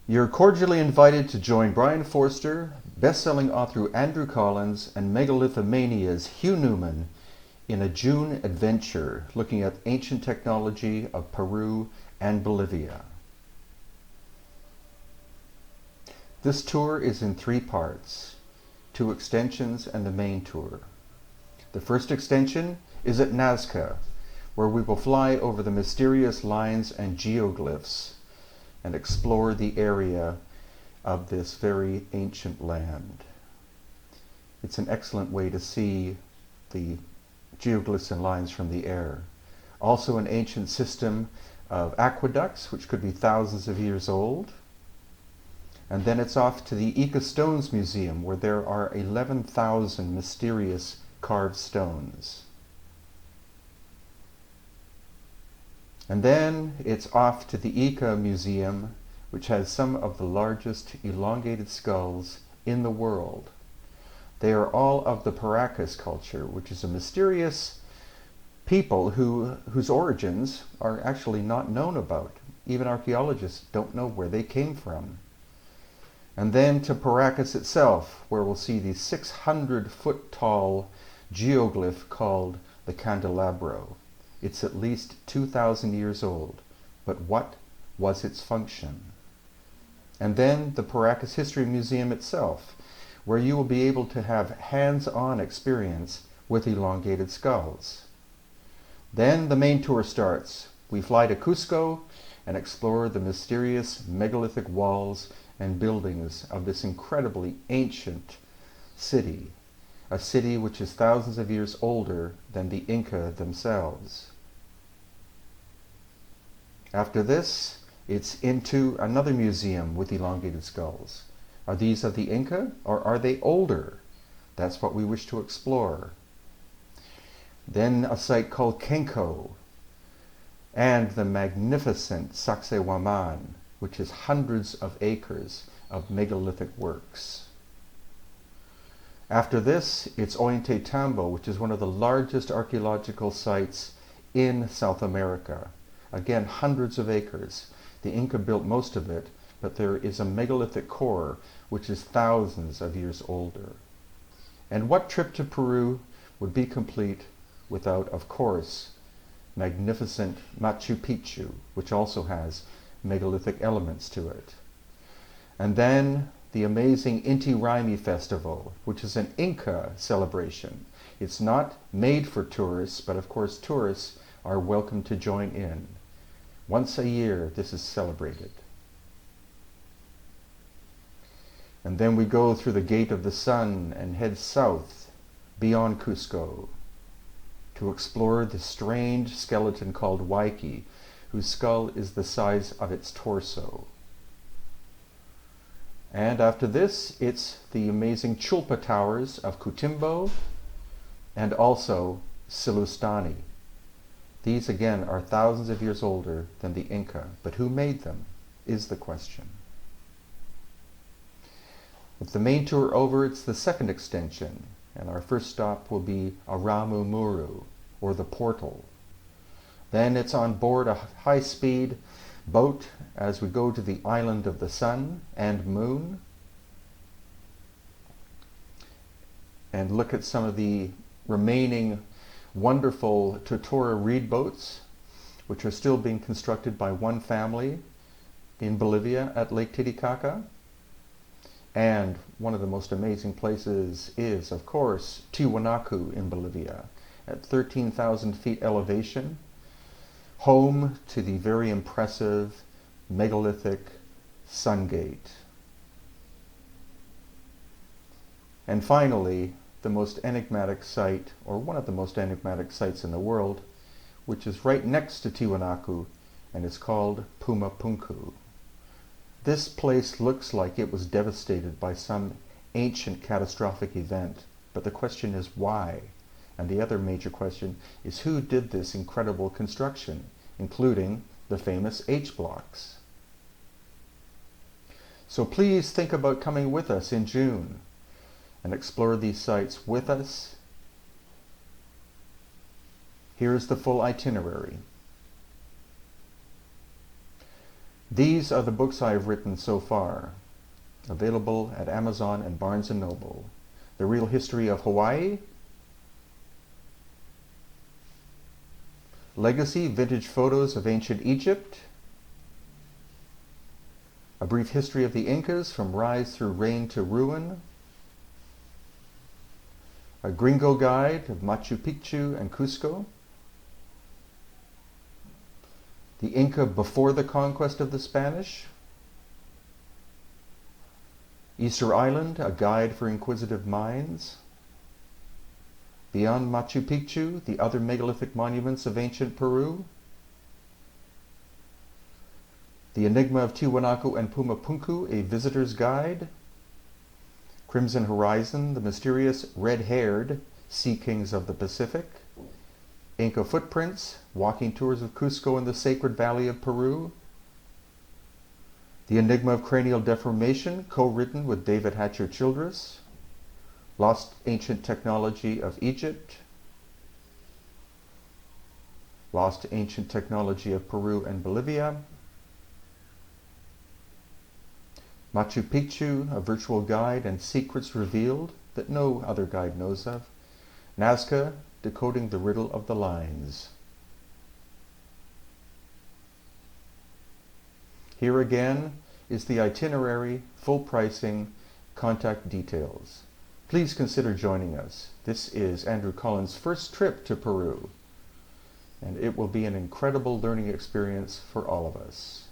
You're cordially invited to join Brien Foerster, best-selling author Andrew Collins, and Megalithomania's Hugh Newman in a June adventure looking at ancient technology of Peru and Bolivia. This tour is in 3 parts, 2 extensions and the main tour. The first extension is at Nazca, where we will fly over the mysterious lines and geoglyphs and explore the area of this very ancient land. It's an excellent way to see the geoglyphs and lines from the air. Also an ancient system of aqueducts, which could be thousands of years old. And then it's off to the INCA Stones Museum, where there are 11,000 mysterious carved stones. And then it's off to the INCA Museum, which has some of the largest elongated skulls in the world. They are all of the Paracas culture, which is a mysterious people whose origins are actually not known about. Even archaeologists don't know where they came from. And then to Paracas itself, where we'll see the 600-foot tall geoglyph called the Candelabro. It's at least 2,000 years old, but what was its function? And then the Paracas History Museum itself, where you will be able to have hands-on experience with elongated skulls. Then the main tour starts. We fly to Cusco and explore the mysterious megalithic walls and buildings of this incredibly ancient city, a city which is thousands of years older than the Inca themselves. After this, it's into another museum with elongated skulls. Are these of the Inca, or are they older? That's what we wish to explore. Then a site called Kenko, and the magnificent Sacsayhuaman, which is hundreds of acres of megalithic works. After this, it's Ollantaytambo, which is one of the largest archaeological sites in South America. Again, hundreds of acres. The Inca built most of it, but there is a megalithic core which is thousands of years older. And what trip to Peru would be complete without, of course, magnificent Machu Picchu, which also has megalithic elements to it. And then the amazing Inti Raymi Festival, which is an Inca celebration. It's not made for tourists, but of course tourists are welcome to join in. Once a year, this is celebrated. And then we go through the Gate of the Sun and head south beyond Cusco to explore the strange skeleton called Waiki, whose skull is the size of its torso. And after this, it's the amazing Chulpa Towers of Cutimbo and also Silustani. These again are thousands of years older than the Inca, but who made them is the question. With the main tour over, it's the second extension, and our first stop will be Aramu Muru, or the portal. Then it's on board a high-speed boat as we go to the island of the sun and moon and look at some of the remaining wonderful Totora reed boats, which are still being constructed by one family in Bolivia at Lake Titicaca. And one of the most amazing places is, of course, Tiwanaku in Bolivia, at 13,000 feet elevation, home to the very impressive megalithic Sun Gate. And finally, the most enigmatic site, or one of the most enigmatic sites in the world, which is right next to Tiwanaku, and is called Pumapunku. This place looks like it was devastated by some ancient catastrophic event, but the question is why? And the other major question is who did this incredible construction, including the famous H-blocks. So please think about coming with us in June and explore these sites with us. Here is the full itinerary. These are the books I have written so far, available at Amazon and Barnes & Noble. The Real History of Hawaii, Legacy, Vintage Photos of Ancient Egypt, A Brief History of the Incas from Rise Through Reign to Ruin, A Gringo Guide of Machu Picchu and Cusco, The Inca Before the Conquest of the Spanish, Easter Island, A Guide for Inquisitive Minds, Beyond Machu Picchu, The Other Megalithic Monuments of Ancient Peru, The Enigma of Tiwanaku and Pumapunku, A Visitor's Guide, Crimson Horizon, The Mysterious Red-Haired Sea Kings of the Pacific, Inca Footprints, Walking Tours of Cusco and the Sacred Valley of Peru, The Enigma of Cranial Deformation, co-written with David Hatcher Childress, Lost Ancient Technology of Egypt, Lost Ancient Technology of Peru and Bolivia, Machu Picchu, A Virtual Guide and Secrets Revealed that no other guide knows of, Nazca, Decoding the Riddle of the Lines. Here again is the itinerary, full pricing, contact details. Please consider joining us. This is Andrew Collins' first trip to Peru, and it will be an incredible learning experience for all of us.